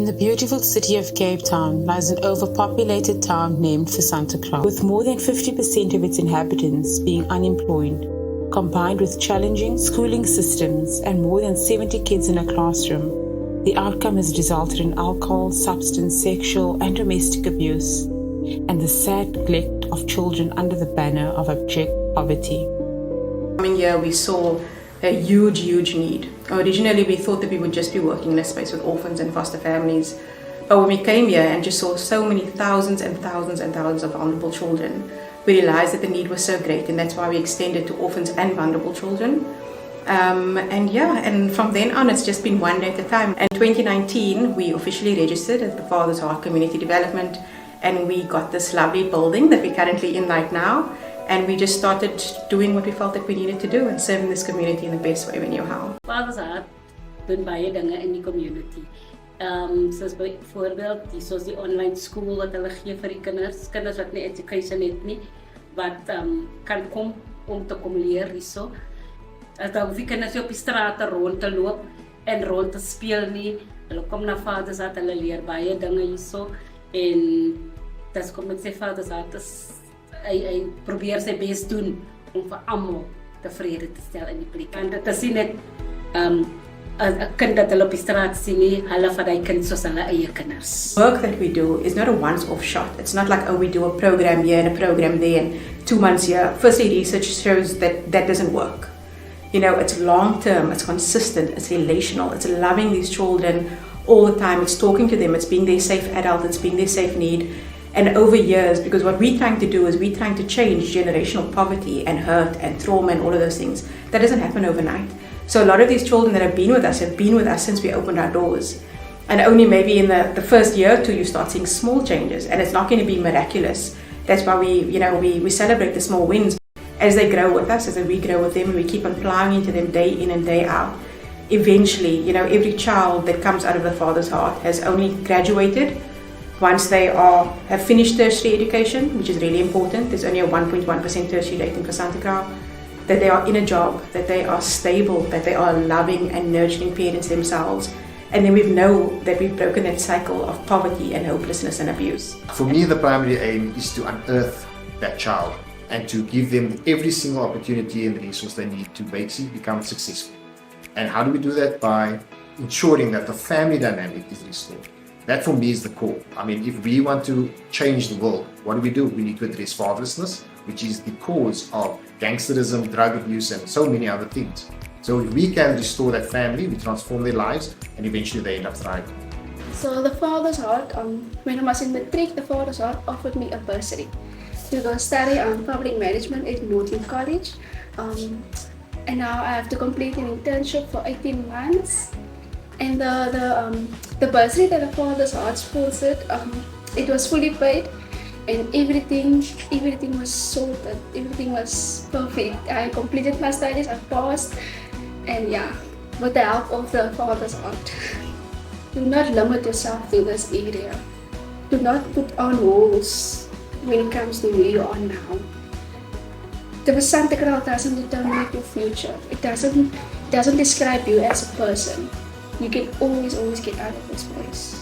In the beautiful city of Cape Town lies an overpopulated town named for Santa Claus, with more than 50% of its inhabitants being unemployed, combined with challenging schooling systems and more than 70 kids in a classroom. The outcome has resulted in alcohol, substance, sexual and domestic abuse, and the sad neglect of children under the banner of abject poverty. Coming here, we saw a huge need. Originally, we thought that we would just be working in a space with orphans and foster families. But when we came here and just saw so many thousands and thousands and thousands of vulnerable children, we realized that the need was so great, and that's why we extended to orphans and vulnerable children. And from then on, it's just been one day at a time. In 2019, we officially registered as the Father's Heart Community Development, and we got this lovely building that we're currently in right now. And we just started doing what we felt that we needed to do and serving this community in the best way we knew how. Father's Heart doen baie dinge in die community. Soos byvoorbeeld, soos die online school wat hulle gee vir die kinders wat nie education het nie, wat kan kom om te kom leer hierso. As daar hoef die kinders op die strate rond te loop en rond te speel nie. Hulle kom na Father's Heart, hulle leer baie dinge hierso. En dis kom met sy Father's Heart hy probeer sy bes doen om vir almal tevrede te stel in die plek. En dit is nie net 'n kind dat hulle op die straat sien nie, hulle vat die kind soos hulle eie kinders. Work that we do is not a once-off shot. It's not like, oh, we do a program here and a program there and 2 months here. Firstly, research shows that that doesn't work. You know, it's long-term, it's consistent, it's relational, it's loving these children all the time, it's talking to them, it's being their safe adult, it's being their safe need. And over years, because what we're trying to do is we're trying to change generational poverty and hurt and trauma and all of those things. That doesn't happen overnight. So a lot of these children that have been with us since we opened our doors. And only maybe in the first year or two, you start seeing small changes, and it's not going to be miraculous. That's why we celebrate the small wins. As they grow with us, as we grow with them, and we keep on plowing into them day in and day out. Eventually, every child that comes out of the Father's Heart has only graduated. Once they have finished tertiary education, which is really important, there's only a 1.1% tertiary rating for Santa Claus, that they are in a job, that they are stable, that they are loving and nurturing parents themselves. And then we know that we've broken that cycle of poverty and hopelessness and abuse. For me, the primary aim is to unearth that child and to give them every single opportunity and resource they need to basically become successful. And how do we do that? By ensuring that the family dynamic is restored. That for me is the core. I mean, if we want to change the world, what do? We need to address fatherlessness, which is the cause of gangsterism, drug abuse, and so many other things. So if we can restore that family, we transform their lives, and eventually they end up thriving. So the Father's Heart, when I was in matric, the Father's Heart offered me a bursary to go study public management at Northern College. And now I have to complete an internship for 18 months. And the bursary that the Father's Heart sponsored, it was fully paid, and everything was sorted. Everything was perfect. I completed my studies, I passed, and yeah, with the help of the Father's Heart. Do not limit yourself to this area. Do not put on walls when it comes to where you are now. The Santa Claus doesn't determine your future. It doesn't describe you as a person. You can always get out of this place.